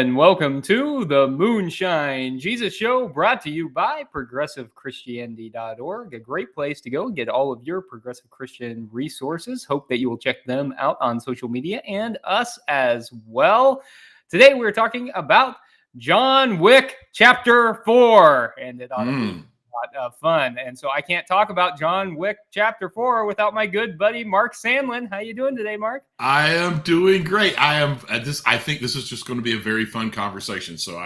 and welcome to the Moonshine Jesus Show, brought to you by ProgressiveChristianity.org, a great place to go and get all of your progressive Christian resources. Hope that you will check them out on social media and us as well. Today we're talking about John Wick Chapter 4, and it ought to be a lot of fun. And so I can't talk about John Wick Chapter 4 without my good buddy Mark Sandlin. How you doing today, Mark? I am doing great. I think this is just going to be a very fun conversation. So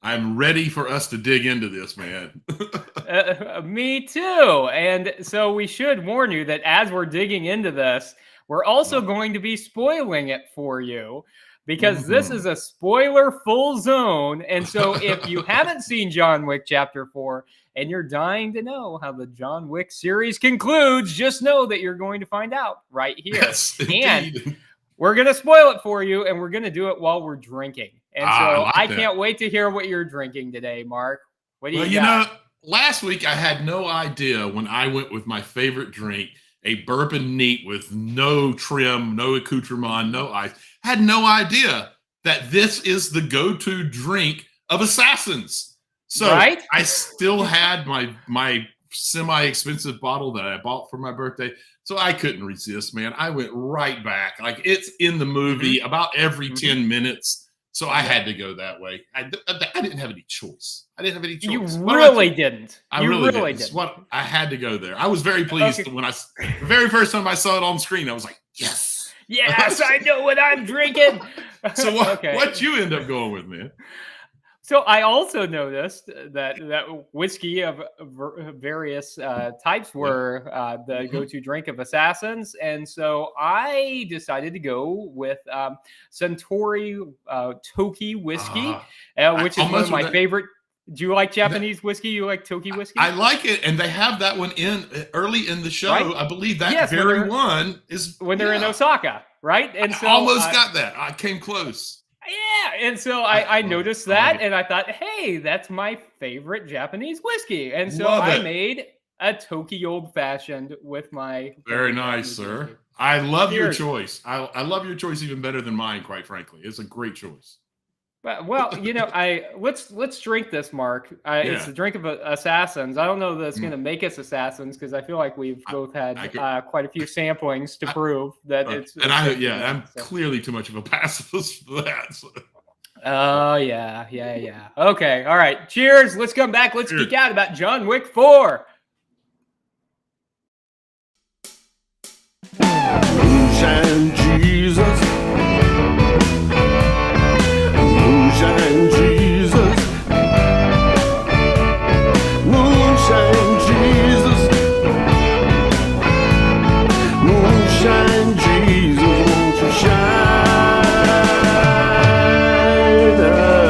I'm ready for us to dig into this, man. Me too. And so we should warn you that as we're digging into this, we're also going to be spoiling it for you, because this is a spoiler-full zone. And so if you haven't seen John Wick Chapter 4 and you're dying to know how the John Wick series concludes, just know that you're going to find out right here. Yes, and we're going to spoil it for you, and we're going to do it while we're drinking. And so I can't wait to hear what you're drinking today, Mark. What do you got? Last week I had no idea when I went with my favorite drink, a bourbon neat with no trim, no accoutrement, no ice. Had no idea that this is the go-to drink of assassins. So I still had my semi-expensive bottle that I bought for my birthday. So I couldn't resist, man. I went right back. Like, it's in the movie about every 10 minutes. So I had to go that way. I didn't have any choice. You really didn't. I really didn't. I had to go there. I was very pleased when the very first time I saw it on screen. I was like, yes. Yes, I know what I'm drinking. So what you end up going with, man? So I also noticed that whiskey of various types were the go-to drink of assassins. And so I decided to go with Suntory Toki whiskey, which is one of my favorite. Do you like Japanese whiskey? You like Toki whiskey? I like it, and they have that one early in the show. Right? I believe that very one is when they're in Osaka, right? And so almost got that. I came close. Yeah, and so I noticed that, and I thought, hey, that's my favorite Japanese whiskey. And so I made a Toki Old Fashioned with my... Very nice, sir. Whiskey. I love your choice. I love your choice even better than mine, quite frankly. It's a great choice. Well, let's drink this, Mark. It's the drink of assassins. I don't know that it's going to make us assassins, because I feel like we've both had quite a few samplings to prove that it's. And I'm clearly too much of a pacifist for that. So. Oh yeah. Okay, all right. Cheers. Let's come back. Let's geek out about John Wick 4. Moonshine Jesus. Moonshine Jesus, Moonshine Jesus, Moonshine Jesus, won't you shine a light?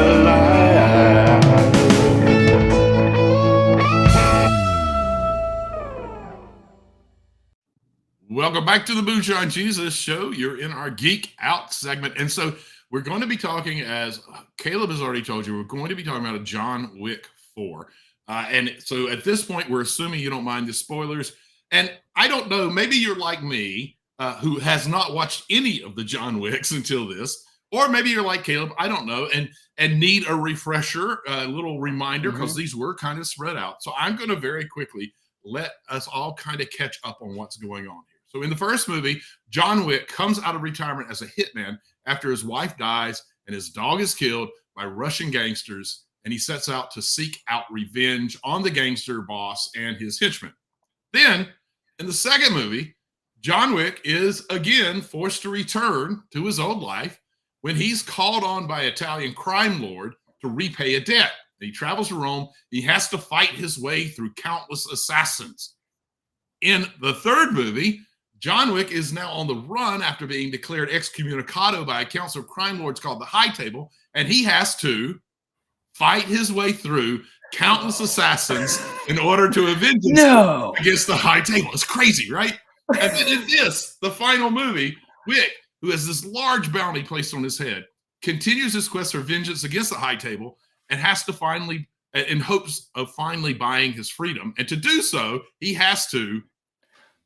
Welcome back to the Moonshine Jesus Show. You're in our Geek Out segment, and so we're going to be talking, as Caleb has already told you, we're going to be talking about a John Wick 4. And so at this point, we're assuming you don't mind the spoilers. And I don't know, maybe you're like me, who has not watched any of the John Wicks until this. Or maybe you're like Caleb, I don't know, and need a refresher, a little reminder, because these were kind of spread out. So I'm going to very quickly let us all kind of catch up on what's going on here. So in the first movie, John Wick comes out of retirement as a hitman after his wife dies and his dog is killed by Russian gangsters, and he sets out to seek out revenge on the gangster boss and his henchmen. Then, in the second movie, John Wick is again forced to return to his old life when he's called on by Italian crime lord to repay a debt. He travels to Rome. He has to fight his way through countless assassins. In the third movie, John Wick is now on the run after being declared excommunicado by a council of crime lords called the High Table, and he has to fight his way through countless assassins in order to avenge himself against the High Table. It's crazy, right? And then in this, the final movie, Wick, who has this large bounty placed on his head, continues his quest for vengeance against the High Table and has to finally, in hopes of finally buying his freedom. And to do so, he has to,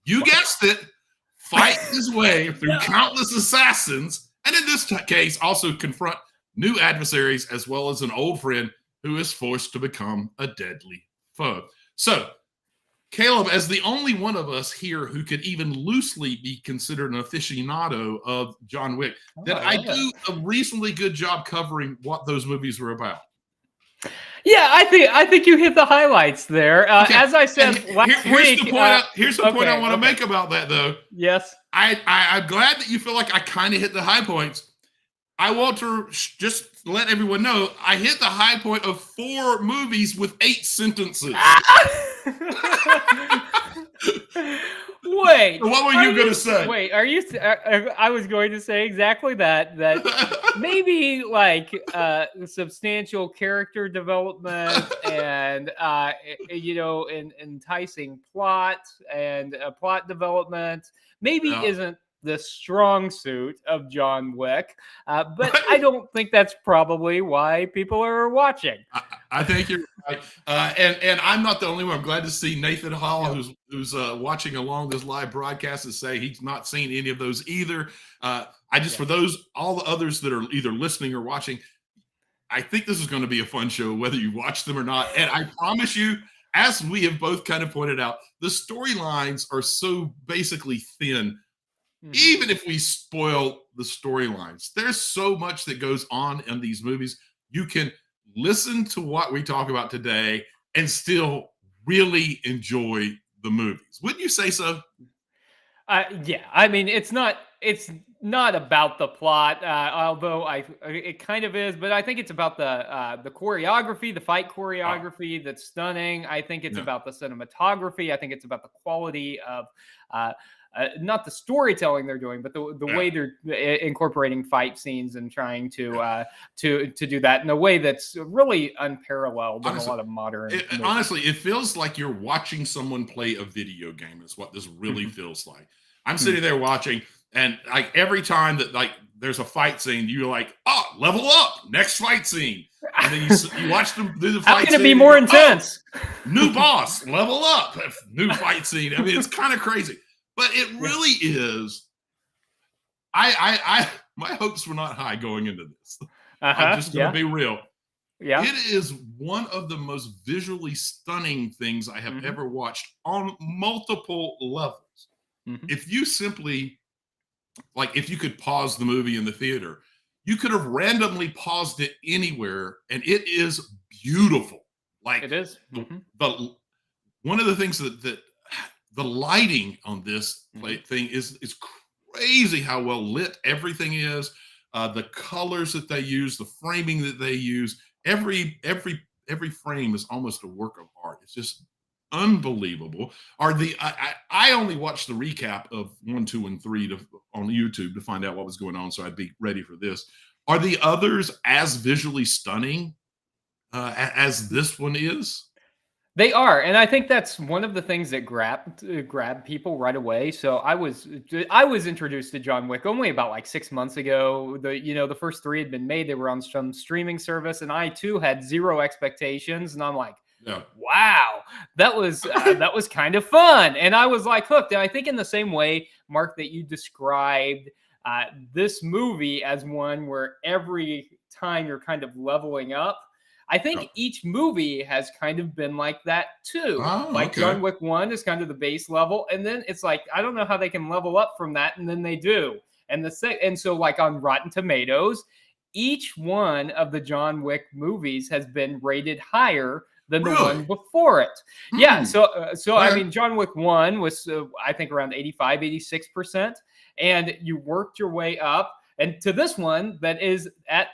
you guessed it, fight his way through countless assassins, and in this case, also confront new adversaries, as well as an old friend who is forced to become a deadly foe. So, Caleb, as the only one of us here who could even loosely be considered an aficionado of John Wick, that I do a reasonably good job covering what those movies were about. Yeah, I think you hit the highlights there. Okay. As I said last week, here's the point I want to make about that, though. Yes, I'm glad that you feel like I kind of hit the high points. I want to just let everyone know I hit the high point of 4 movies with 8 sentences. Wait. So what were you going to say? Wait, are you? I was going to say exactly that. That maybe like substantial character development and enticing plot and plot development maybe isn't the strong suit of John Wick, but I don't think that's probably why people are watching. I think you're right, and I'm not the only one. I'm glad to see Nathan Hall, who's watching along this live broadcast, and say he's not seen any of those either. For all the others that are either listening or watching, I think this is going to be a fun show, whether you watch them or not. And I promise you, as we have both kind of pointed out, the storylines are so basically thin. Even if we spoil the storylines, there's so much that goes on in these movies. You can listen to what we talk about today and still really enjoy the movies. Wouldn't you say so? Yeah, I mean, it's not about the plot, although it kind of is, but I think it's about the choreography, the fight choreography that's stunning. I think it's about the cinematography. I think it's about the quality of not the storytelling they're doing, but the way they're incorporating fight scenes and trying to do that in a way that's really unparalleled in a lot of modern. Honestly, it feels like you're watching someone play a video game. Is what this really feels like. I'm sitting there watching, and like every time that like there's a fight scene, you're like, "Oh, level up! Next fight scene." And then you watch them do the fight. How can it be more intense? New boss, level up! New fight scene. I mean, it's kind of crazy. But it really is. My hopes were not high going into this. I'm just going to be real. Yeah, it is one of the most visually stunning things I have ever watched on multiple levels. If you simply, if you could pause the movie in the theater, you could have randomly paused it anywhere, and it is beautiful. Like it is. One of the things that the lighting on this thing is crazy how well lit everything is. The colors that they use, the framing that they use, every frame is almost a work of art. It's just unbelievable. I only watched the recap of 1, 2, and 3 on YouTube to find out what was going on, so I'd be ready for this. Are the others as visually stunning as this one is? They are, and I think that's one of the things that grab people right away. So I was introduced to John Wick only about like 6 months ago. The first 3 had been made; they were on some streaming service, and I too had zero expectations. And I'm like, wow, that was kind of fun, and I was like hooked. And I think in the same way, Mark, that you described this movie as one where every time you're kind of leveling up. I think each movie has kind of been like that too. John Wick 1 is kind of the base level, and then it's like I don't know how they can level up from that, and then they do. And so like on Rotten Tomatoes, each one of the John Wick movies has been rated higher than the one before it. Yeah, so I mean John Wick 1 was I think around 85, 86%, and you worked your way up. And to this one that is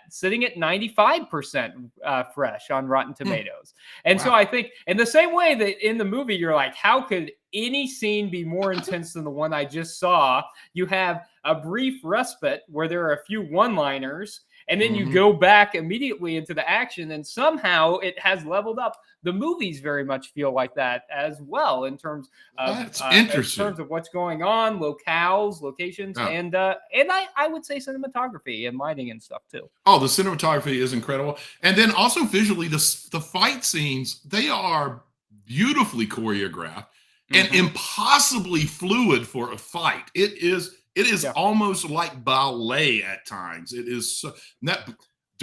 sitting at 95% fresh on Rotten Tomatoes. And so I think in the same way that in the movie, you're like, how could any scene be more intense than the one I just saw? You have a brief respite where there are a few one-liners, and then you go back immediately into the action, and somehow it has leveled up. The movies very much feel like that as well in terms of what's going on, locations, and I would say cinematography and lighting and stuff too. Oh, the cinematography is incredible, and then also visually, the fight scenes, they are beautifully choreographed and impossibly fluid for a fight. It is almost like ballet at times. It is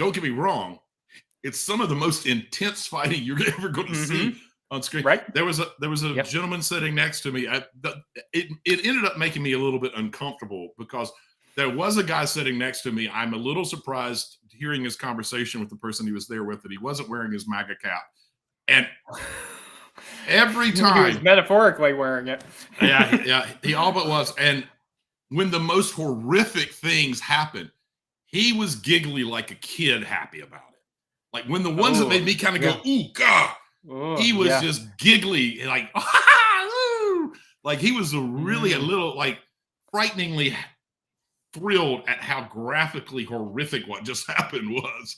don't get me wrong, it's some of the most intense fighting you're ever going to see on screen. Right. There was a gentleman sitting next to me. It ended up making me a little bit uncomfortable because there was a guy sitting next to me. I'm a little surprised hearing his conversation with the person he was there with that he wasn't wearing his MAGA cap. And every time he was metaphorically wearing it. yeah, he all but was. And when the most horrific things happened, he was giggly like a kid happy about it. Like when the ones that made me kind of go, ooh, God, he was just giggly, like, like he was really a little like frighteningly thrilled at how graphically horrific what just happened was.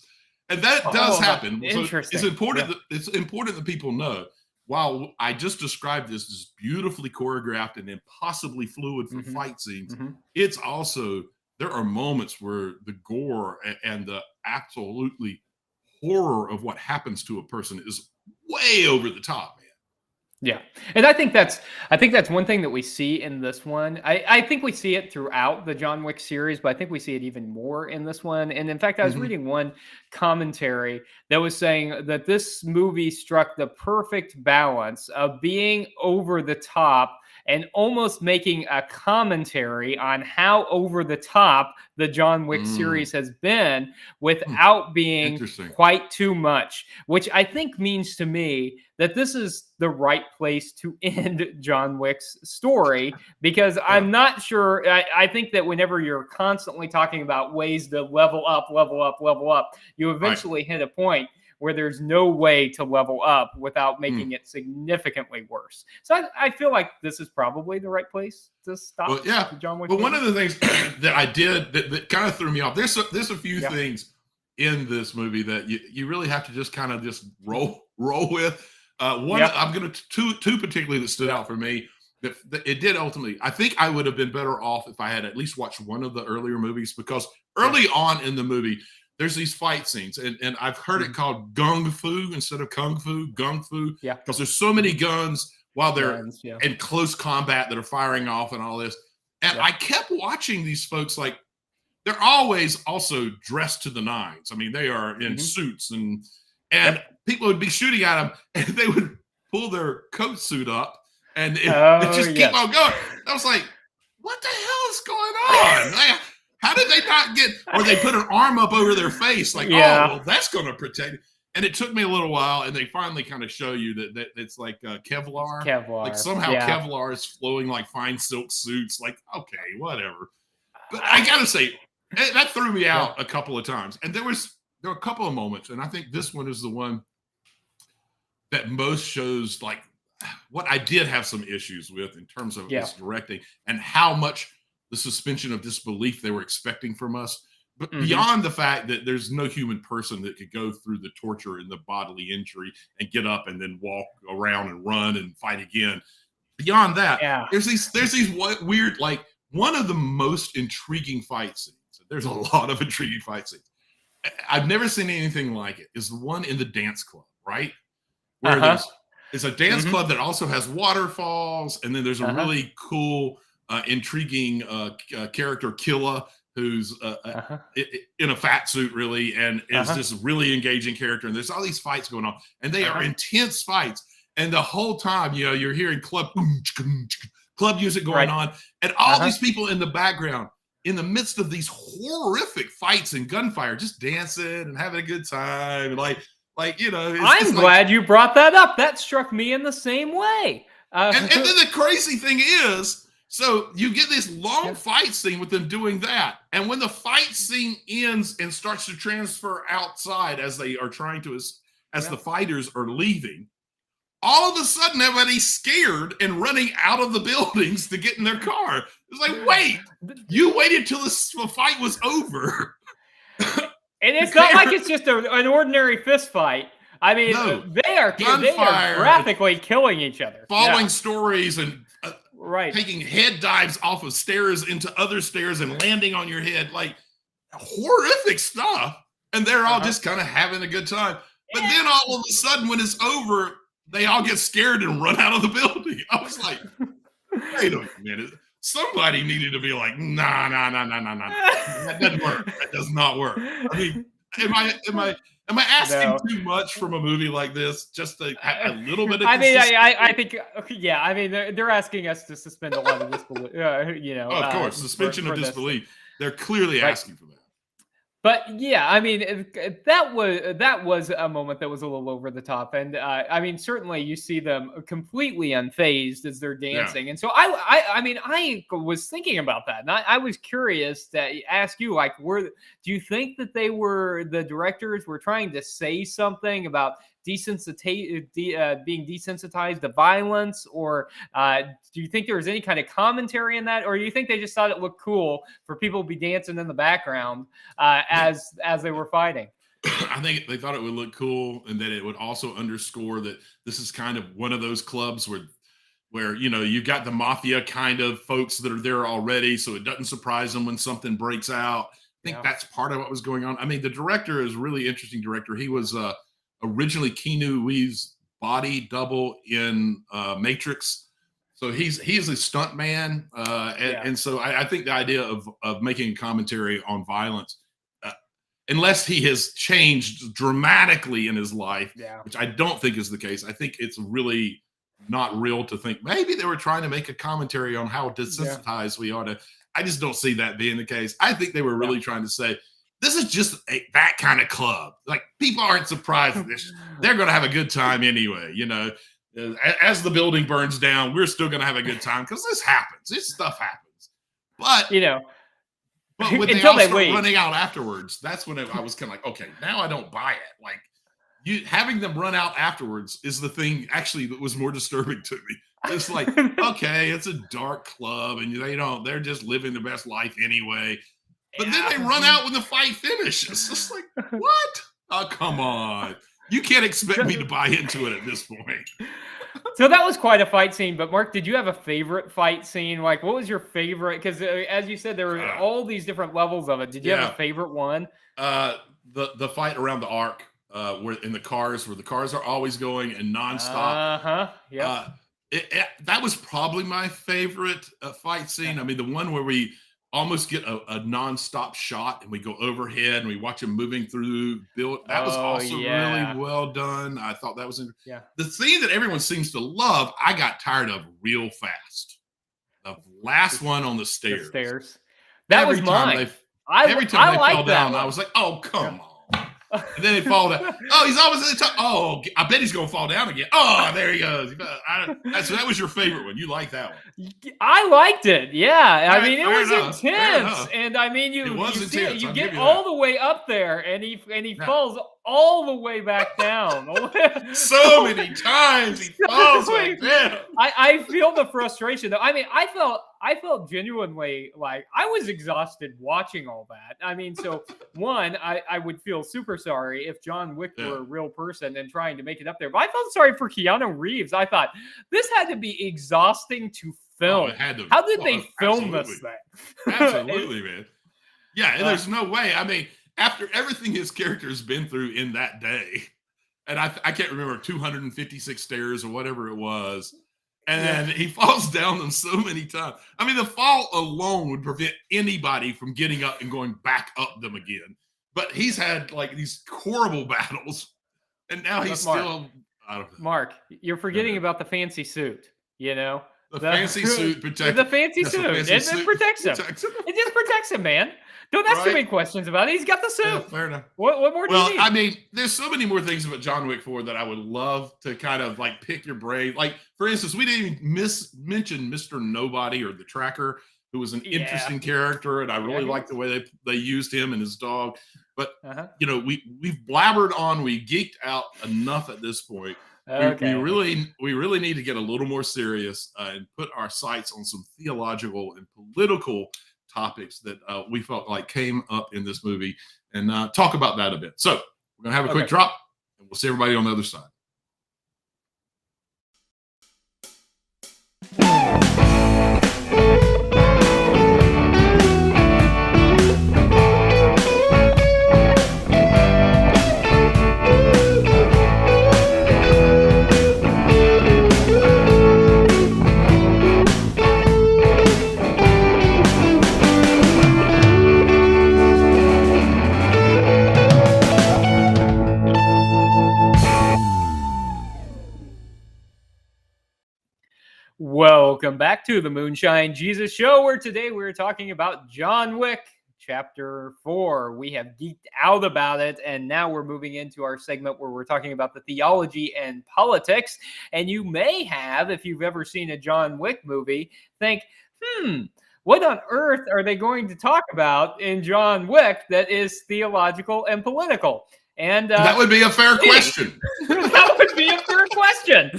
And that does happen. So it's important that people know, while I just described this as beautifully choreographed and impossibly fluid for fight scenes, it's also, there are moments where the gore and the absolutely horror of what happens to a person is way over the top, man. Yeah. And I think that's one thing that we see in this one. I think we see it throughout the John Wick series, but I think we see it even more in this one. And in fact, I was reading one commentary that was saying that this movie struck the perfect balance of being over the top and almost making a commentary on how over the top the John Wick series has been without being quite too much, which I think means to me that this is the right place to end John Wick's story, because I'm not sure. I think that whenever you're constantly talking about ways to level up, you eventually hit a point where there's no way to level up without making it significantly worse. So I feel like this is probably the right place to stop. The John Wick. But one of the things that I did that kind of threw me off, there's a few things in this movie that you really have to just kind of just roll with. One, I'm going to two particularly that stood out for me. That it did ultimately. I think I would have been better off if I had at least watched one of the earlier movies, because early on in the movie, there's these fight scenes, and I've heard it called gung fu instead of kung fu, because there's so many guns while they're in close combat that are firing off and all this. And I kept watching these folks, like, they're always also dressed to the nines. I mean, they are in suits, and people would be shooting at them, and they would pull their coat suit up, and it just keep on going. I was like, what the hell is going on? Like, how did they not get, or they put an arm up over their face, like, oh, well, that's going to protect. And it took me a little while, and they finally kind of show you that it's like Kevlar. Like somehow Kevlar is flowing like fine silk suits. Like, okay, whatever. But I got to say, that threw me out a couple of times. And there were a couple of moments, and I think this one is the one that most shows like what I did have some issues with in terms of its directing and how much the suspension of disbelief they were expecting from us. But beyond the fact that there's no human person that could go through the torture and the bodily injury and get up and then walk around and run and fight again. Beyond that, there's these weird, like, one of the most intriguing fight scenes. There's a lot of intriguing fight scenes. I've never seen anything like it. Is the one in the dance club, right? Where it's a dance club that also has waterfalls, and then there's a really cool, intriguing character, Killa, who's in a fat suit, really, and is this really engaging character. And there's all these fights going on, and they are intense fights. And the whole time, you know, you're hearing club music going on, and all these people in the background, in the midst of these horrific fights and gunfire, just dancing and having a good time, like you know. I'm glad you brought that up. That struck me in the same way. And then the crazy thing is, so you get this long fight scene with them doing that, and when the fight scene ends and starts to transfer outside as they are trying to, as the fighters are leaving, all of a sudden everybody's scared and running out of the buildings to get in their car. It's like, wait, you waited till the fight was over. And it's not like it's just an ordinary fist fight. I mean, they are graphically killing each other. Following stories and taking head dives off of stairs into other stairs and landing on your head. Like, horrific stuff. And they're all just kind of having a good time. But then all of a sudden, when it's over, they all get scared and run out of the building. I was like, wait a minute. Somebody needed to be like, nah. That doesn't work. That does not work. I mean, Am I asking No. too much from a movie like this? Just a little bit of I mean, consistency? I think, yeah. I mean, they're asking us to suspend a lot of disbelief. Oh, of course, suspension of for this. disbelief. They're clearly Right. asking for that. But yeah, I mean, that was a moment that was a little over the top, and I mean, certainly you see them completely unfazed as they're dancing, and so I mean, I was thinking about that, and I was curious to ask you, like, do you think that the directors were trying to say something about being desensitized to violence, or do you think there was any kind of commentary in that, or do you think they just thought it looked cool for people to be dancing in the background as they were fighting? I think they thought it would look cool, and that it would also underscore that this is kind of one of those clubs where you've got the mafia kind of folks that are there already, so it doesn't surprise them when something breaks out. I think that's part of what was going on. I mean, the director is a really interesting director. He was originally Keanu Reeves' body double in Matrix. So he's a stunt man, and so I think the idea of making a commentary on violence, unless he has changed dramatically in his life, which I don't think is the case, I think it's really not real to think maybe they were trying to make a commentary on how desensitized we are to. I just don't see that being the case. I think they were really trying to say, this is just that kind of club. Like, people aren't surprised at this. They're going to have a good time anyway. As the building burns down, we're still going to have a good time because this happens. This stuff happens. But but when they all start running out afterwards, that's when I was kind of like, okay, now I don't buy it. Like, having them run out afterwards is the thing actually that was more disturbing to me. It's like, okay, it's a dark club, and they're just living their best life anyway. But then they run out when the fight finishes. It's like, what? Oh, come on. You can't expect me to buy into it at this point. So that was quite a fight scene. But Mark, did you have a favorite fight scene? Like, what was your favorite? Because as you said, there were all these different levels of it. Did you have a favorite one? The fight around the arc, where the cars are always going and nonstop. That was probably my favorite fight scene. I mean, the one where we almost get a nonstop shot and we go overhead and we watch him moving through that was also really well done. I thought that was the scene that everyone seems to love. I got tired of real fast. The last one on the stairs. That was mine. Every time they fell down, one. I was like, oh, come on. And then he fall down. Oh, he's always at the top. Oh, I bet he's going to fall down again. Oh, there he goes. So that was your favorite one. You like that one? I liked it. Yeah. Right, I mean, it was intense. And I mean, you get all the way up there, and he falls all the way back down. So many times he falls back down. I feel the frustration, though. I mean, I felt genuinely like I was exhausted watching all that. I mean, so one, I would feel super sorry if John Wick were a real person and trying to make it up there. But I felt sorry for Keanu Reeves. I thought this had to be exhausting to film. How did they film this thing? Absolutely, man. Yeah, and there's no way. I mean, after everything his character's been through in that day, and I can't remember 256 stairs or whatever it was. And he falls down them so many times. I mean, the fall alone would prevent anybody from getting up and going back up them again. But he's had like these horrible battles, and now he's still. I don't know. Mark, you're forgetting about the fancy suit. The fancy suit protects. The fancy suit. It protects him. It just protects him, man. Don't ask too many questions about it. He's got the suit. Yeah, fair enough. What more do you need? I mean, there's so many more things about John Wick 4 that I would love to kind of like pick your brain. Like, for instance, we didn't even mention Mr. Nobody or the Tracker, who was an interesting character, and I really liked the way they used him and his dog. But we've blabbered on, we geeked out enough at this point. Okay. We really need to get a little more serious and put our sights on some theological and political topics that we felt like came up in this movie, and talk about that a bit. So we're gonna have a quick drop, and we'll see everybody on the other side. Welcome back to the Moonshine Jesus Show, where today we're talking about John Wick, Chapter 4. We have geeked out about it, and now we're moving into our segment where we're talking about the theology and politics. And you may have, if you've ever seen a John Wick movie, think, what on earth are they going to talk about in John Wick that is theological and political? And that would be a fair question. That would be a fair question.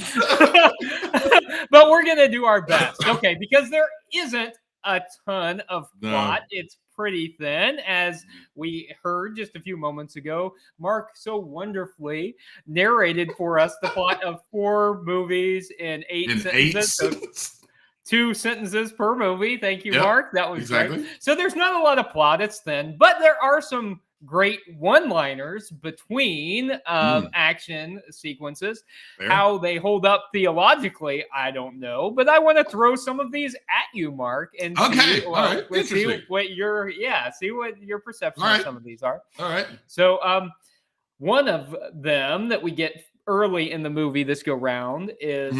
But we're going to do our best. Okay, because there isn't a ton of plot. No. It's pretty thin, as we heard just a few moments ago. Mark so wonderfully narrated for us the plot of 4 movies in 8 sentences. So 2 sentences per movie. Thank you, Mark. That was exactly great. So there's not a lot of plot. It's thin, but there are some great one-liners between action sequences. Fair. How they hold up theologically, I don't know, but I want to throw some of these at you, Mark, and see what your perception of some of these are. All right. So one of them that we get early in the movie this go round is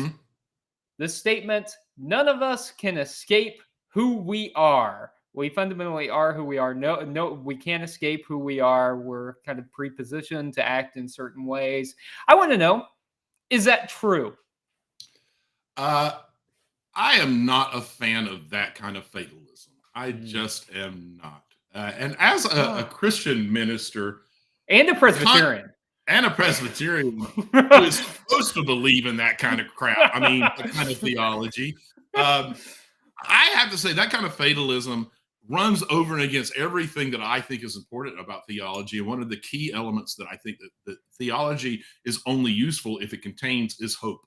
the statement, "None of us can escape who we are." We fundamentally are who we are. No, we can't escape who we are. We're kind of prepositioned to act in certain ways. I want to know, is that true? I am not a fan of that kind of fatalism. I just am not. And as a Christian minister and a Presbyterian. Who is supposed to believe in that kind of crap. I mean, that kind of theology. I have to say that kind of fatalism runs over and against everything that I think is important about theology. And one of the key elements that I think that theology is only useful if it contains is hope.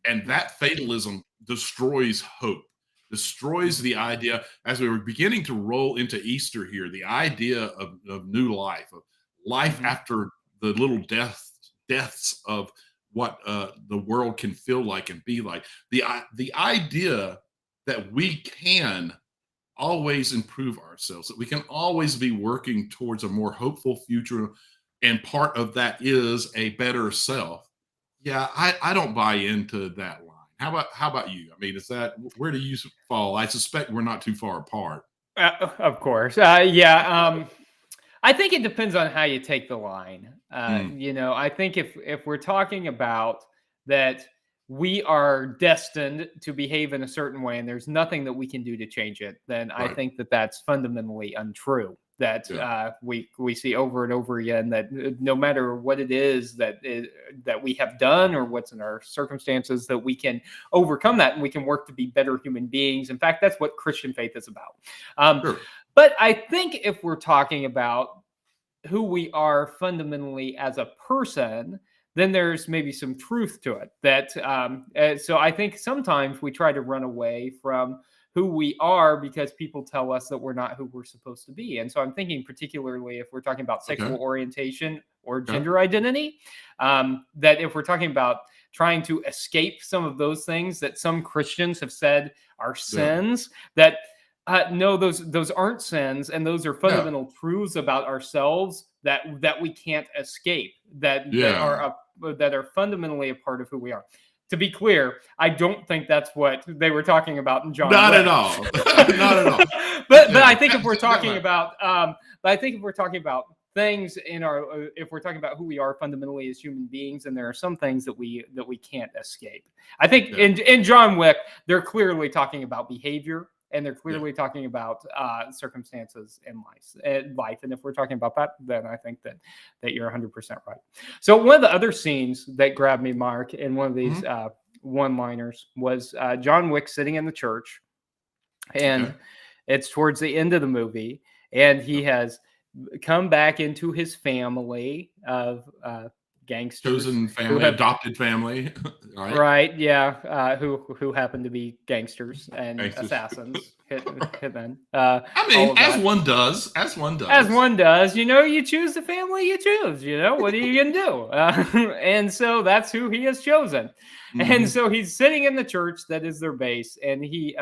And that fatalism destroys hope, destroys the idea, as we were beginning to roll into Easter here, the idea of new life, of life after the little deaths of what the world can feel like and be like. The idea that we can always improve ourselves, that we can always be working towards a more hopeful future, and part of that is a better self. Yeah, I don't buy into that line. How about you? I mean, where do you fall? I suspect we're not too far apart. Of course. I think it depends on how you take the line. I think if we're talking about that we are destined to behave in a certain way and there's nothing that we can do to change it, then I think that that's fundamentally untrue. That we see over and over again that no matter what it is that we have done or what's in our circumstances, that we can overcome that and we can work to be better human beings. In fact, that's what Christian faith is about. But I think if we're talking about who we are fundamentally as a person, then there's maybe some truth to it. That so I think sometimes we try to run away from who we are because people tell us that we're not who we're supposed to be. And so I'm thinking particularly if we're talking about sexual orientation or gender identity, that if we're talking about trying to escape some of those things that some Christians have said are sins, that no, those aren't sins, and those are fundamental truths about ourselves that we can't escape, that are fundamentally a part of who we are. To be clear, I don't think that's what they were talking about in John Wick. Not at all. Not at all. But I think if we're talking about, things in our, if we're talking about who we are fundamentally as human beings, and there are some things that we can't escape. I think in John Wick, they're clearly talking about behavior. And they're clearly talking about circumstances in life. And if we're talking about that, then I think that you're 100% right. So one of the other scenes that grabbed me, Mark, in one of these one-liners was John Wick sitting in the church. And it's towards the end of the movie. And he has come back into his family of gangsters, chosen family, adopted family, right? Who happen to be gangsters and assassins, hitmen. I mean, as one does. You choose the family you choose. What are you gonna do? And so that's who he has chosen. And so he's sitting in the church that is their base, and he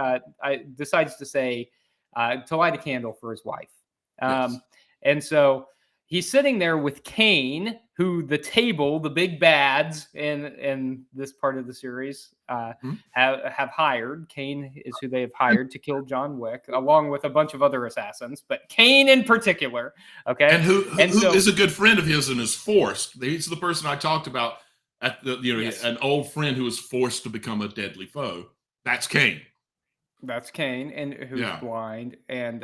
decides to say to light a candle for his wife. And so he's sitting there with Cain, who the table, the big bads in this part of the series have hired. Cain is who they have hired to kill John Wick, along with a bunch of other assassins, but Cain in particular. Okay, and who is a good friend of his and is forced. He's the person I talked about at the an old friend who was forced to become a deadly foe. That's Cain. That's Cain, and who's blind, and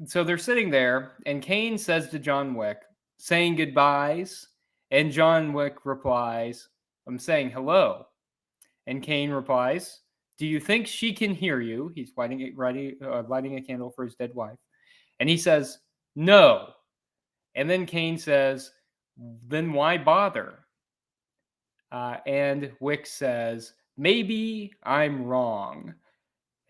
so they're sitting there, and Cain says to John Wick, saying goodbyes, and John Wick replies, "I'm saying hello," and Cain replies, "Do you think she can hear you?" He's lighting a candle for his dead wife, and he says, "No," and then Cain says, "Then why bother?" And Wick says, "Maybe I'm wrong."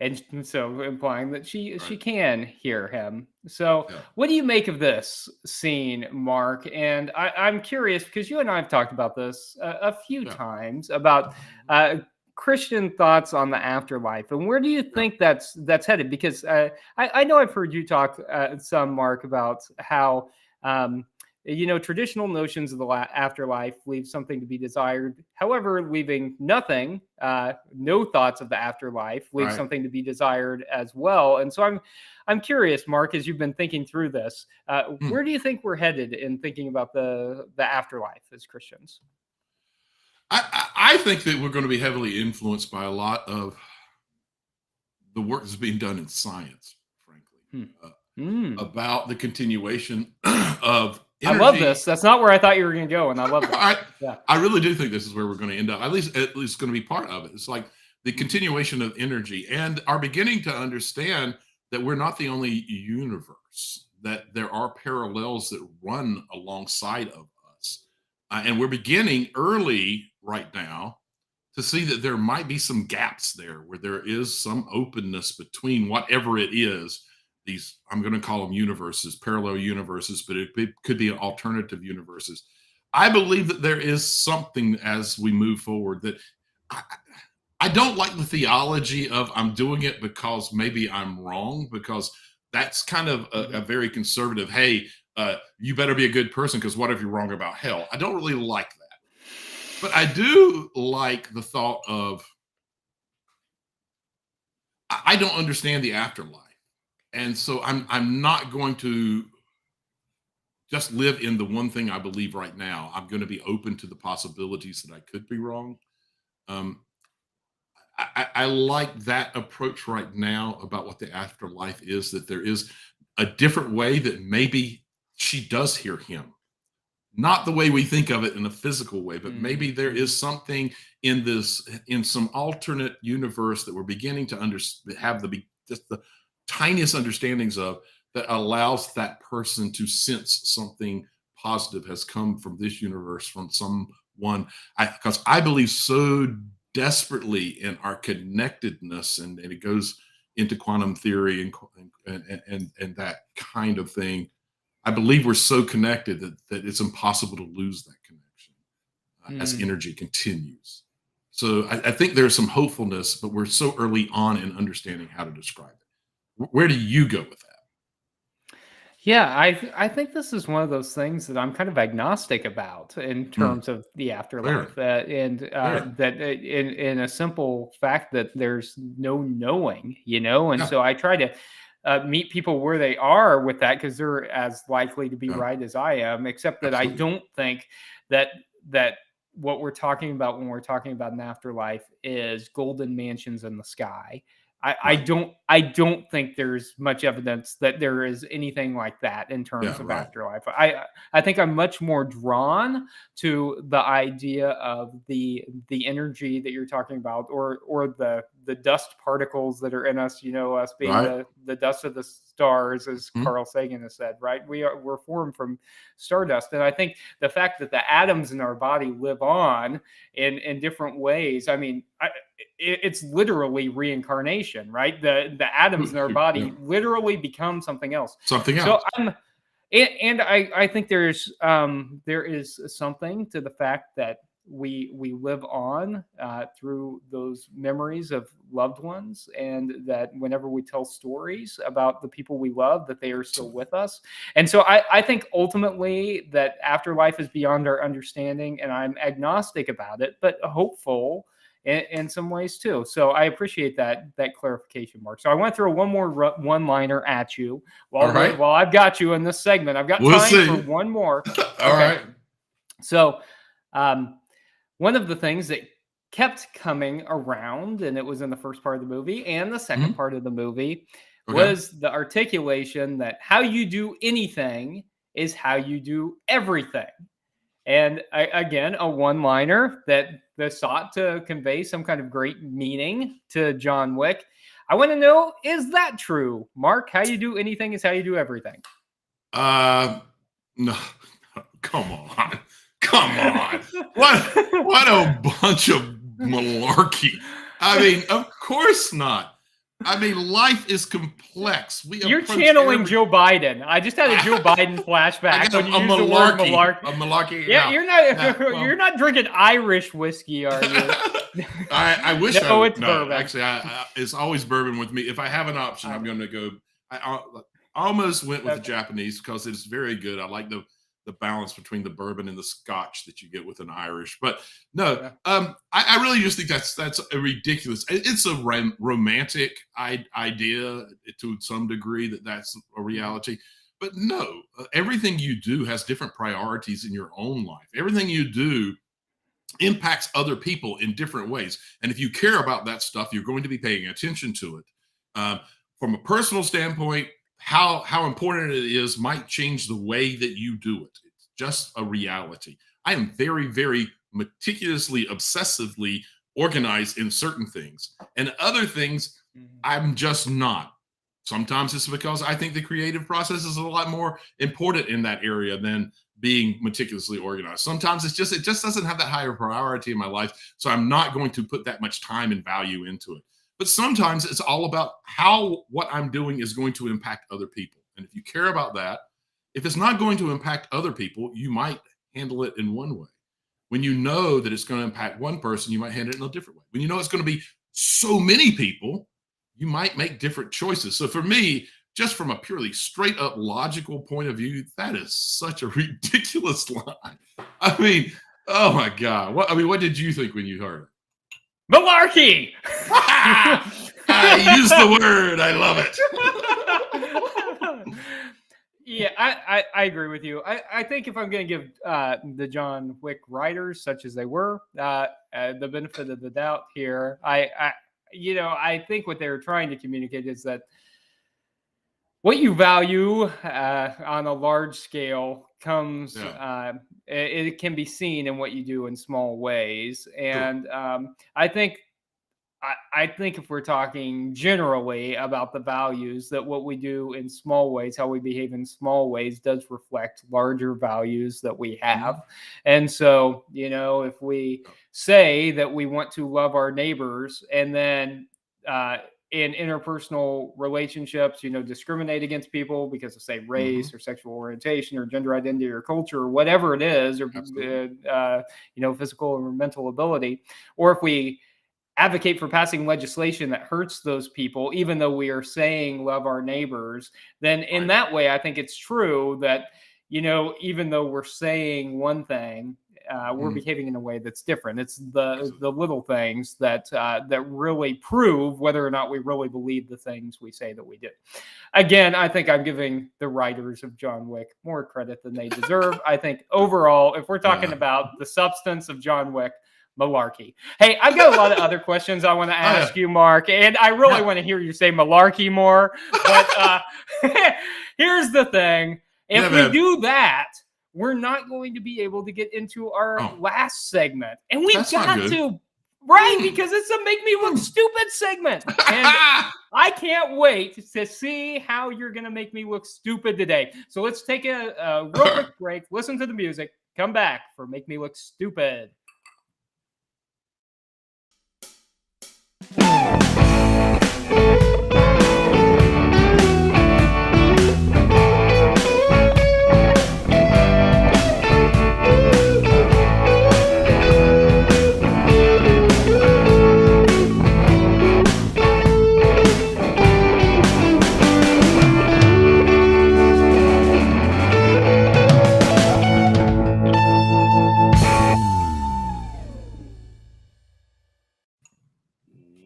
And so implying that she can hear him. So what do you make of this scene, Mark? And I'm curious because you and I have talked about this a few times about Christian thoughts on the afterlife, and where do you think that's headed? Because I know I've heard you talk some, Mark, about how traditional notions of the afterlife leave something to be desired. However, leaving nothing, no thoughts of the afterlife, leaves something to be desired as well. And so I'm curious, Mark, as you've been thinking through this, where do you think we're headed in thinking about the afterlife as Christians? I think that we're going to be heavily influenced by a lot of the work that's being done in science, frankly, about the continuation of energy. I love this. That's not where I thought you were going to go, and I love that. I really do think this is where we're going to end up. At least going to be part of it. It's like the continuation of energy, and are beginning to understand that we're not the only universe, that there are parallels that run alongside of us. And we're beginning early right now to see that there might be some gaps there where there is some openness between whatever it is. These, I'm going to call them universes, parallel universes, but it could be alternative universes. I believe that there is something as we move forward that I don't like the theology of I'm doing it because maybe I'm wrong, because that's kind of a very conservative, hey, you better be a good person because what if you're wrong about hell? I don't really like that. But I do like the thought of I don't understand the afterlife. And so I'm not going to just live in the one thing I believe right now. I'm going to be open to the possibilities that I could be wrong. I like that approach right now about what the afterlife is, that there is a different way that maybe she does hear him. Not the way we think of it in a physical way, but maybe there is something in some alternate universe that we're beginning to have just the tiniest understandings of, that allows that person to sense something positive has come from this universe, from someone. Because I believe so desperately in our connectedness, and it goes into quantum theory and that kind of thing. I believe we're so connected that it's impossible to lose that connection as energy continues. So I think there's some hopefulness, but we're so early on in understanding how to describe it. Where do you go with that? Yeah, I think this is one of those things that I'm kind of agnostic about in terms of the afterlife, that in a simple fact that there's no knowing, and so I try to meet people where they are with that, because they're as likely to be right as I am, except that I don't think that what we're talking about when we're talking about an afterlife is golden mansions in the sky. I don't think there's much evidence that there is anything like that in terms of afterlife. I think I'm much more drawn to the idea of the energy that you're talking about, or the dust particles that are in us, us being the dust of the stars, as Carl Sagan has said, right? We're formed from stardust. And I think the fact that the atoms in our body live on in different ways, I mean, it's literally reincarnation, right? The atoms in our body literally become something else. Something else. So I think there is something to the fact that we live on through those memories of loved ones, and that whenever we tell stories about the people we love, that they are still with us. And so I think ultimately that afterlife is beyond our understanding, and I'm agnostic about it, but hopeful in some ways too. So I appreciate that clarification, Mark. So I want to throw one more one-liner at you while I've got you in this segment. I've got time for one more. All right. So one of the things that kept coming around, and it was in the first part of the movie and the second part of the movie, was the articulation that how you do anything is how you do everything. And again, a one-liner that sought to convey some kind of great meaning to John Wick. I want to know, is that true? Mark, how you do anything is how you do everything. No, come on. What a bunch of malarkey. I mean, of course not. I mean, life is complex. You're channeling Joe Biden. I just had a Joe Biden flashback when you used the word malarkey. A malarkey. Yeah, you're not drinking Irish whiskey, are you? I wish. No, it's bourbon. Actually, it's always bourbon with me. If I have an option, I'm going to go. I almost went with the Japanese because it's very good. I like the balance between the bourbon and the scotch that you get with an Irish. But no, I really just think that's a ridiculous. It's a romantic idea to some degree that's a reality. But no, everything you do has different priorities in your own life. Everything you do impacts other people in different ways. And if you care about that stuff, you're going to be paying attention to it. From a personal standpoint, how important it is might change the way that you do it. It's just a reality. I am very, very meticulously, obsessively organized in certain things, and other things I'm just not. Sometimes it's because I think the creative process is a lot more important in that area than being meticulously organized. Sometimes it just doesn't have that higher priority in my life, so I'm not going to put that much time and value into it. But sometimes it's all about how what I'm doing is going to impact other people. And if you care about that, if it's not going to impact other people, you might handle it in one way. When you know that it's going to impact one person, you might handle it in a different way. When you know it's going to be so many people, you might make different choices. So for me, just from a purely straight up logical point of view, that is such a ridiculous line. I mean, oh my God. What did you think when you heard it? Malarkey! I use the word. I love it. Yeah, I agree with you. I think if I'm going to give the John Wick writers, such as they were, the benefit of the doubt here, I think what they were trying to communicate is that what you value on a large scale comes, it can be seen in what you do in small ways. And I think if we're talking generally about the values, that what we do in small ways, how we behave in small ways, does reflect larger values that we have. And so, if we say that we want to love our neighbors and then in interpersonal relationships, discriminate against people because of, say, race or sexual orientation or gender identity or culture or whatever it is, or, physical or mental ability, or if we advocate for passing legislation that hurts those people, even though we are saying love our neighbors, then in that way, I think it's true that, even though we're saying one thing, we're behaving in a way that's different. It's the little things that really prove whether or not we really believe the things we say that we do. Again, I think I'm giving the writers of John Wick more credit than they deserve. I think overall, if we're talking about the substance of John Wick, malarkey. Hey, I've got a lot of other questions I want to ask you, Mark, and I really want to hear you say malarkey more. But here's the thing. If we do that, we're not going to be able to get into our last segment. And we've got to, right? Because it's a make me look stupid segment. And I can't wait to see how you're going to make me look stupid today. So let's take a real quick break, listen to the music, come back for Make Me Look Stupid.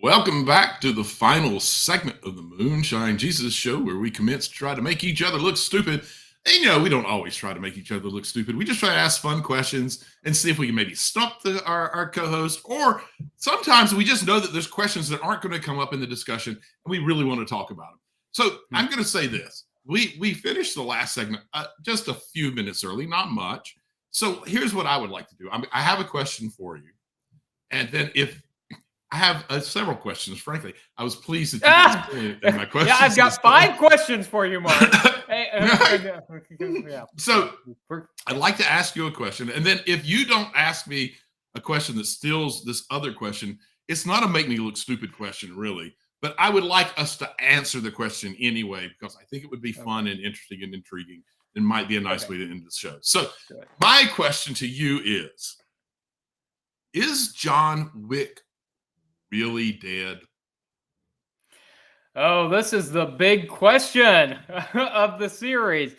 Welcome back to the final segment of the Moonshine Jesus show, where we commence to try to make each other look stupid. And, you know, we don't always try to make each other look stupid. We just try to ask fun questions and see if we can maybe stump our co-host. Or sometimes we just know that there's questions that aren't going to come up in the discussion, and we really want to talk about them. So I'm going to say this. We finished the last segment just a few minutes early, not much. So here's what I would like to do. I have a question for you. And then if I have several questions, frankly. I was pleased that you in my questions. Yeah, I've got 5 questions for you, Mark. So I'd like to ask you a question. And then if you don't ask me a question that steals this other question, it's not a make me look stupid question, really. But I would like us to answer the question anyway, because I think it would be fun and interesting and intriguing. It might be a nice way to end the show. So my question to you is John Wick really dead? Oh, this is the big question of the series.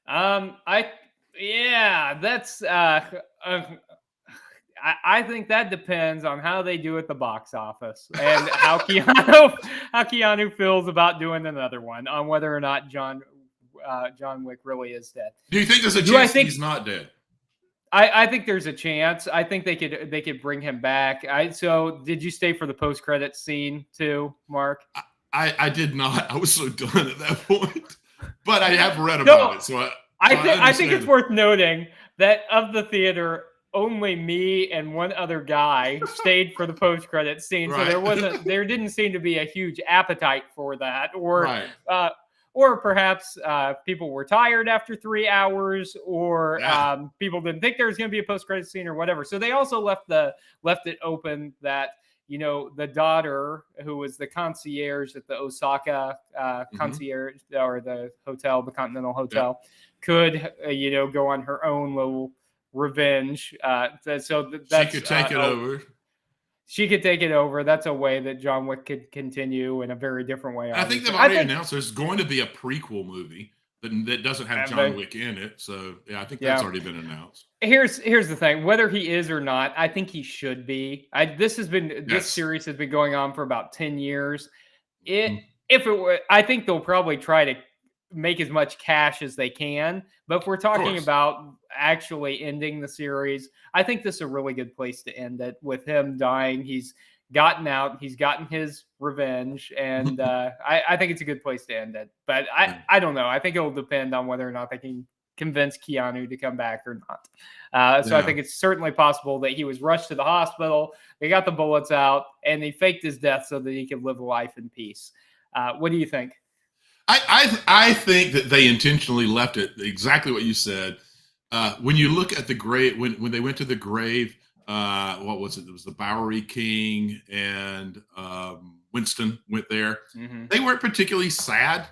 I think that depends on how they do at the box office and how Keanu feels about doing another one, on whether or not John Wick really is dead. Do you think there's a chance he's not dead? I think there's a chance. I think they could bring him back. So did you stay for the post-credit scene too, Mark? I did not. I was so done at that point. But I have read about it. So I think it's worth noting that of the theater, only me and one other guy stayed for the post-credit scene. Right. So there didn't seem to be a huge appetite for that, or perhaps people were tired after 3 hours, or people didn't think there was going to be a post-credit scene or whatever. So they also left it open that, you know, the daughter, who was the concierge at the Osaka concierge or the hotel, the Continental Hotel, could go on her own little revenge. She could take it over. She could take it over. That's a way that John Wick could continue in a very different way. I think they've already announced there's going to be a prequel movie that doesn't have John Wick in it. So, I think that's already been announced. Here's the thing. Whether he is or not, I think he should be. This series has been going on for about 10 years. I think they'll probably try to make as much cash as they can. But if we're talking about actually ending the series, I think this is a really good place to end it. With him dying, he's gotten out, he's gotten his revenge, and I think it's a good place to end it. But I don't know. I think it'll depend on whether or not they can convince Keanu to come back or not. I think it's certainly possible that he was rushed to the hospital, they got the bullets out, and he faked his death so that he could live a life in peace. What do you think? I think that they intentionally left it exactly what you said. When you look at the grave, when they went to the grave, what was it? It was the Bowery King and Winston went there. Mm-hmm. They weren't particularly sad.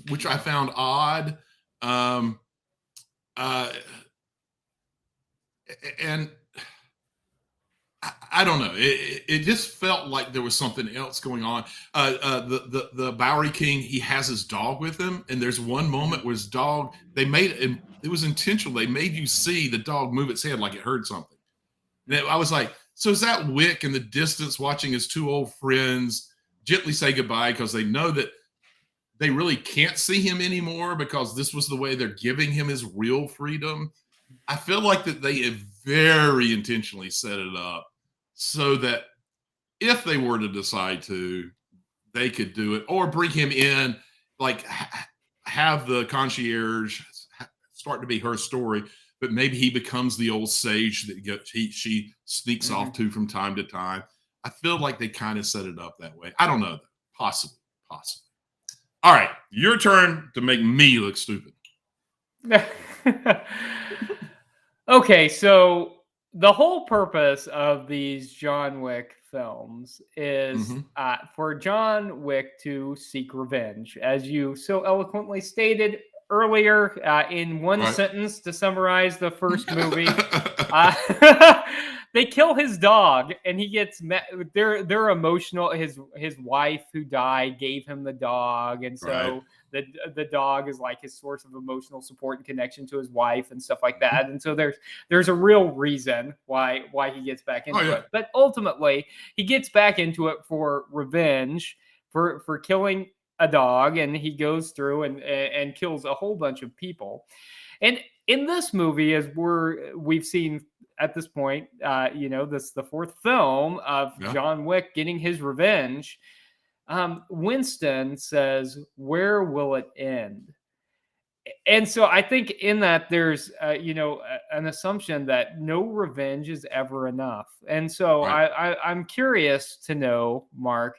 Which I found odd. And I don't know. It just felt like there was something else going on. The Bowery King, he has his dog with him, and there's one moment where his dog, it was intentional. They made you see the dog move its head like it heard something. And I was like, so is that Wick in the distance watching his 2 old friends gently say goodbye because they know that they really can't see him anymore because this was the way they're giving him his real freedom? I feel like that they have very intentionally set it up so that if they were to decide to, they could do it, or bring him in, like have the concierge start to be her story, but maybe he becomes the old sage that she sneaks off to from time to time. I feel like they kind of set it up that way. I don't know. Possibly. All right, your turn to make me look stupid. Okay, so the whole purpose of these John Wick films is for John Wick to seek revenge, as you so eloquently stated earlier in one sentence to summarize the first movie. They kill his dog, and he gets they're emotional. His wife who died gave him the dog, and so the dog is like his source of emotional support and connection to his wife and stuff like that. And so there's a real reason why he gets back into it. But ultimately, he gets back into it for revenge for killing a dog, and he goes through and kills a whole bunch of people. And in this movie, as we've seen at this point, this the fourth film of John Wick getting his revenge. Winston says, "Where will it end?" And so I think in that there's an assumption that no revenge is ever enough. And so I'm curious to know, Mark.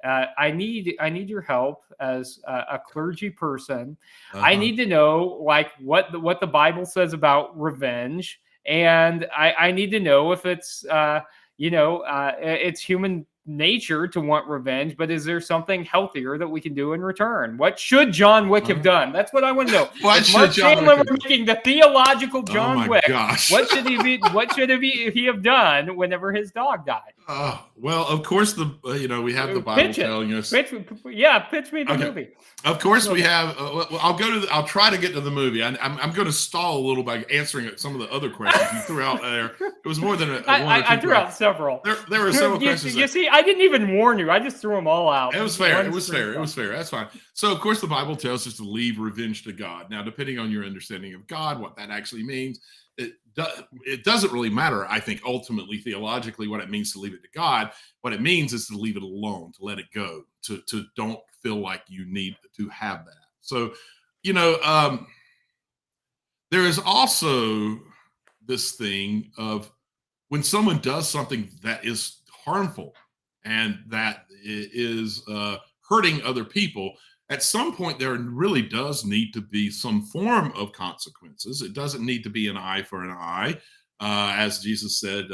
I need your help as a clergy person. I need to know like what the Bible says about revenge, and I need to know if it's it's human nature to want revenge, but is there something healthier that we can do in return? What should John Wick have done? That's what I want to know. If Mark Chandler were making the theological John Wick, what should he have done whenever his dog died? Well, of course, we have the Bible telling us. Pitch me the movie. Of course, we have. I'll try to get to the movie. I'm going to stall a little by answering some of the other questions you threw out there. It was more than one or two. I threw out several. There were several questions. You see, I didn't even warn you. I just threw them all out. It was fair. It was fair. That's fine. So, of course, the Bible tells us to leave revenge to God. Now, depending on your understanding of God, what that actually means, it doesn't really matter. I think ultimately, theologically, what it means to leave it to God, what it means is to leave it alone, to let it go, to don't feel like you need to have that. So, there is also this thing of when someone does something that is harmful and that is hurting other people, at some point there really does need to be some form of consequences. It doesn't need to be an eye for an eye, as Jesus said,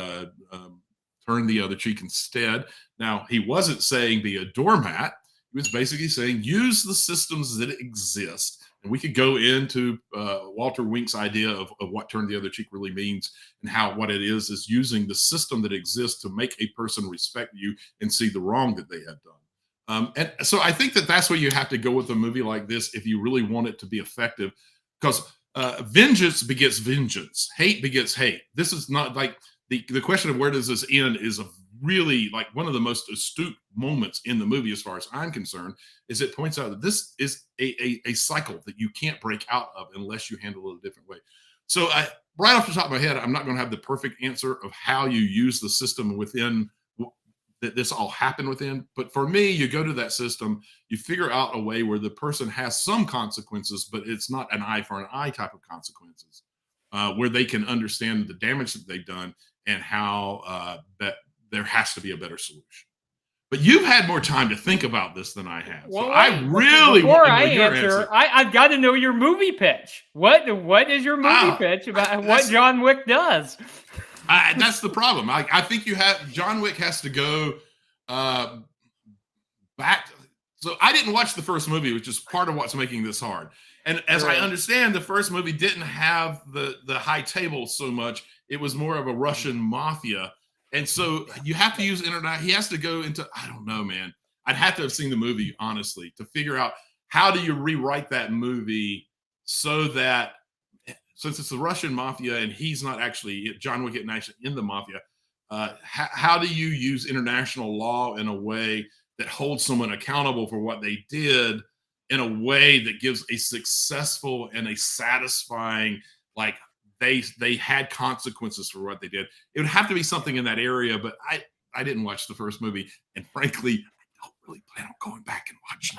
turn the other cheek instead. Now, he wasn't saying be a doormat. He was basically saying use the systems that exist. And we could go into Walter Wink's idea of what turn the other cheek really means, and how what it is using the system that exists to make a person respect you and see the wrong that they have done. And so I think that's where you have to go with a movie like this if you really want it to be effective, because vengeance begets vengeance. Hate begets hate. This is not like the question of where does this end is a really like one of the most astute moments in the movie, as far as I'm concerned, is it points out that this is a cycle that you can't break out of unless you handle it a different way. So right off the top of my head, I'm not going to have the perfect answer of how you use the system within that this all happened within. But for me, you go to that system, you figure out a way where the person has some consequences, but it's not an eye for an eye type of consequences, where they can understand the damage that they've done and how that there has to be a better solution. But you've had more time to think about this than I have. Well, so I really before want to know I your answer, I've got to know your movie pitch. What is your movie pitch about what John Wick does? That's the problem. I think John Wick has to go back. So I didn't watch the first movie, which is part of what's making this hard. And as I understand, the first movie didn't have the high table so much. It was more of a Russian mafia. And so you have to use internet. He has to go into, I don't know, man. I'd have to have seen the movie, honestly, to figure out how do you rewrite that movie so that, since it's the Russian mafia and he's not actually, John Wick isn't actually in the mafia, how do you use international law in a way that holds someone accountable for what they did in a way that gives a successful and a satisfying, like, they had consequences for what they did. It would have to be something in that area, but I didn't watch the first movie, and frankly, I don't really plan on going back and watching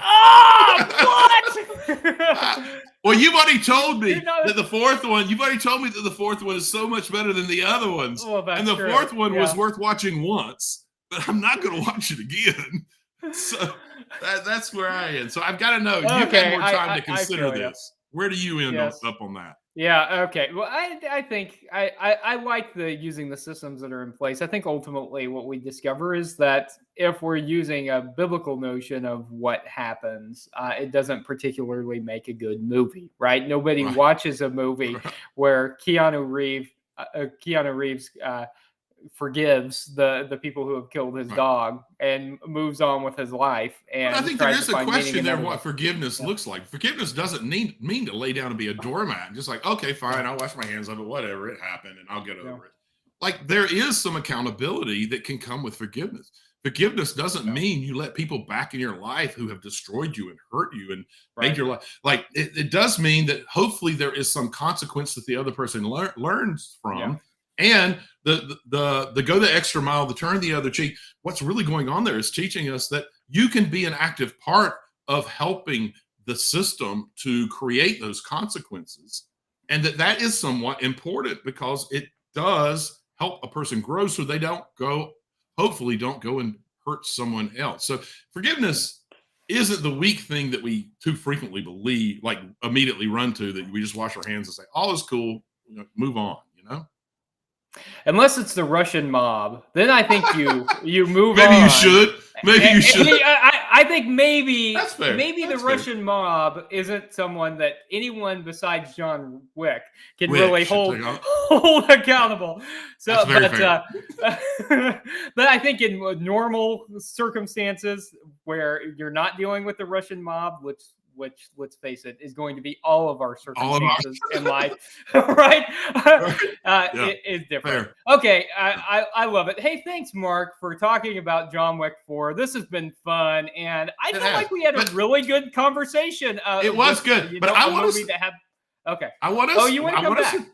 it. What? Well, you've already told me that the fourth one. You've already told me that the fourth one is so much better than the other ones, and the fourth one was worth watching once. But I'm not going to watch it again. So that's where I am. So I've got to know. You've had more time to consider this. Where do you end up on that? Yeah. Okay. Well, I think I like using the systems that are in place. I think ultimately what we discover is that if we're using a biblical notion of what happens, it doesn't particularly make a good movie, right? Nobody watches a movie where Keanu Reeves forgives the people who have killed his dog and moves on with his life. And I think there is a question there what everything. forgiveness looks like. Forgiveness doesn't mean to lay down and be a doormat. Just like, okay, fine, I'll wash my hands of it, whatever, it happened, and I'll get over it. Like, there is some accountability that can come with forgiveness. Forgiveness doesn't mean you let people back in your life who have destroyed you and hurt you and made your life. Like, it does mean that hopefully there is some consequence that the other person learns from. And the go the extra mile, the turn the other cheek. What's really going on there is teaching us that you can be an active part of helping the system to create those consequences, and that is somewhat important because it does help a person grow so they hopefully don't go and hurt someone else. So forgiveness isn't the weak thing that we too frequently believe, like immediately run to, that we just wash our hands and say, all is cool, move on, Unless it's the Russian mob, then I think you move maybe on. You should. Maybe you should. I think maybe That's fair. Maybe That's the fair. Russian mob isn't someone that anyone besides John Wick can really hold accountable. So, but I think in normal circumstances where you're not dealing with the Russian mob, which let's face it, is going to be all of our circumstances in life, right? It is different. Fair. Okay, I love it. Hey, thanks, Mark, for talking about John Wick 4. This has been fun, and I feel like we had a really good conversation. It was good, but I want to have. Okay. I want to. Oh, you want to come back?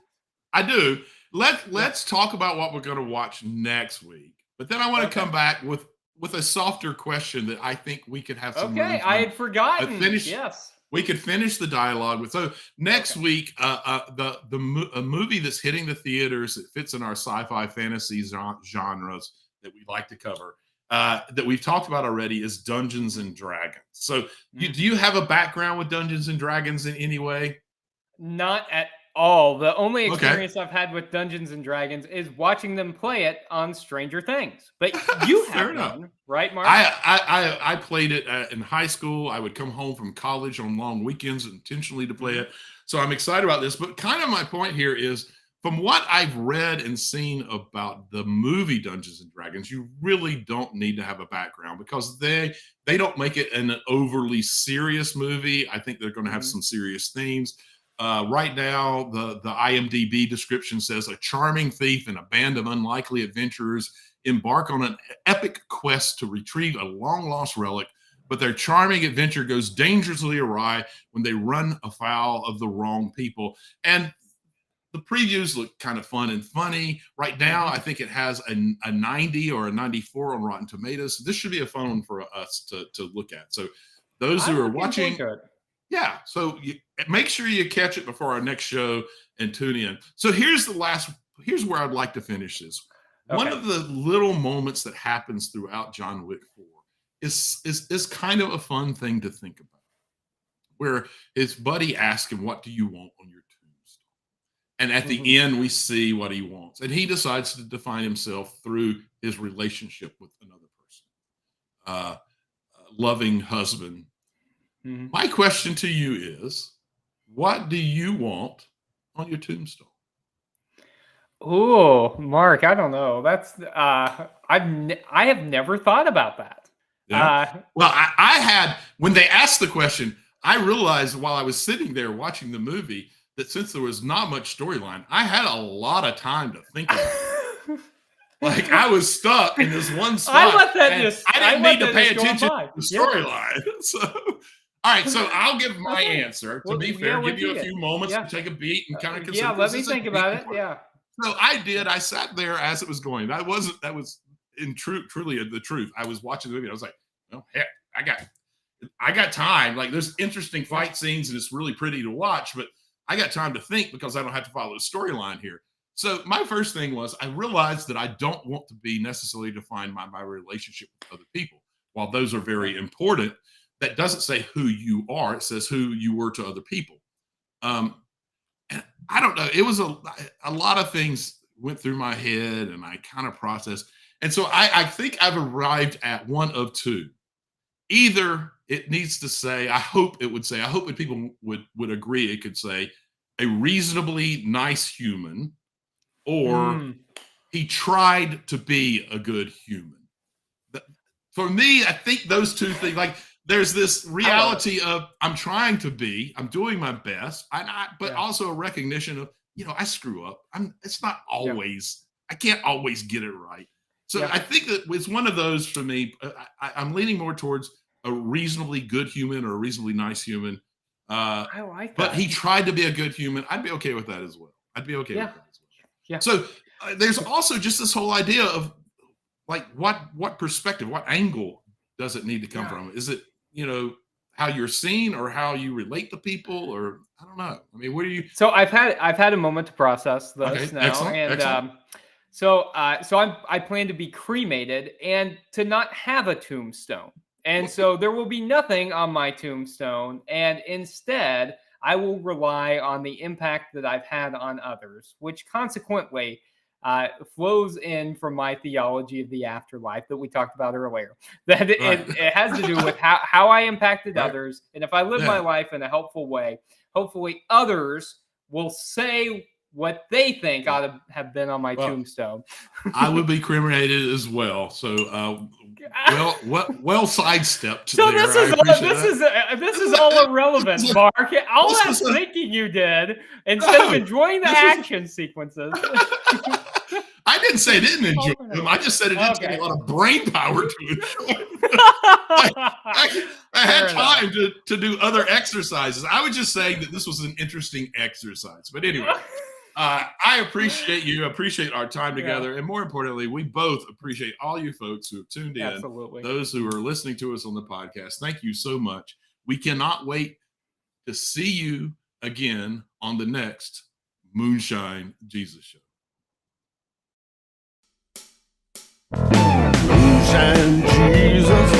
I do. Let's talk about what we're going to watch next week, but then I want to come back with a softer question that I think we could have some. Okay, I had forgotten. Yes, we could finish the dialogue with. So next week, a movie that's hitting the theaters that fits in our sci-fi fantasy genres that we like to cover, that we've talked about already, is Dungeons and Dragons. So, do you have a background with Dungeons and Dragons in any way? Not at all. The only experience I've had with Dungeons and Dragons is watching them play it on Stranger Things. But you have one, right, Mark? I played it in high school. I would come home from college on long weekends intentionally to play it. So I'm excited about this. But kind of my point here is, from what I've read and seen about the movie Dungeons and Dragons, you really don't need to have a background because they don't make it an overly serious movie. I think they're going to have some serious themes. Right now, the IMDb description says a charming thief and a band of unlikely adventurers embark on an epic quest to retrieve a long-lost relic, but their charming adventure goes dangerously awry when they run afoul of the wrong people. And the previews look kind of fun and funny. Right now, I think it has a 90 or a 94 on Rotten Tomatoes. So this should be a fun one for us to look at. So those who are watching... Yeah, so make sure you catch it before our next show and tune in. So here's where I'd like to finish this. Okay. One of the little moments that happens throughout John Wick 4 is kind of a fun thing to think about, where his buddy asks him, "What do you want on your tombstone?" And at the end, we see what he wants, and he decides to define himself through his relationship with another person, loving husband. My question to you is, what do you want on your tombstone? Oh, Mark, I don't know. That's I have never thought about that. Yeah. Well, I had, when they asked the question, I realized while I was sitting there watching the movie that since there was not much storyline, I had a lot of time to think about it. Like, I was stuck in this one spot. I didn't need to pay attention to the storyline. So. All right, so I'll give my answer. To be fair, give you a few moments to take a beat and kind of consider. Yeah, let me think about it. Yeah. So I did. I sat there as it was going. That was truly the truth. I was watching the movie. I was like, well, heck, I got time. Like, there's interesting fight scenes and it's really pretty to watch, but I got time to think because I don't have to follow the storyline here. So my first thing was, I realized that I don't want to be necessarily defined by my relationship with other people. While those are very important, that doesn't say who you are. It says who you were to other people. And I don't know. It was a lot of things went through my head and I kind of processed. And so I think I've arrived at one of two. Either it needs to say, I hope that people would agree, it could say a reasonably nice human, or he tried to be a good human. For me, I think those two things, like there's this reality of I'm trying to be, I'm doing my best, but also a recognition of, I screw up. It's not always, I can't always get it right. So I think that it's one of those for me. I'm leaning more towards a reasonably good human or a reasonably nice human. I like that. But he tried to be a good human. I'd be okay with that as well. I'd be okay with that as well. Yeah. So there's also just this whole idea of like what perspective, what angle does it need to come from? Is it, how you're seen or how you relate to people, or I don't know. I mean, what do you? So I've had a moment to process this now, excellent. So I plan to be cremated and to not have a tombstone, and so there will be nothing on my tombstone, and instead I will rely on the impact that I've had on others, which consequently flows in from my theology of the afterlife that we talked about earlier. That it has to do with how I impacted others. And if I live my life in a helpful way, hopefully others will say what they think ought to have been on my tombstone. I would be cremated as well. So well sidestepped. So this is all irrelevant, Mark. All that thinking you did instead of enjoying the action sequences. I didn't say I didn't enjoy them. I just said it didn't take a lot of brain power to enjoy them. I had time to do other exercises. I was just saying that this was an interesting exercise. But anyway, I appreciate you. Appreciate our time together. And more importantly, we both appreciate all you folks who have tuned in. Absolutely. Those who are listening to us on the podcast. Thank you so much. We cannot wait to see you again on the next Moonshine Jesus Show. Moonshine Jesus.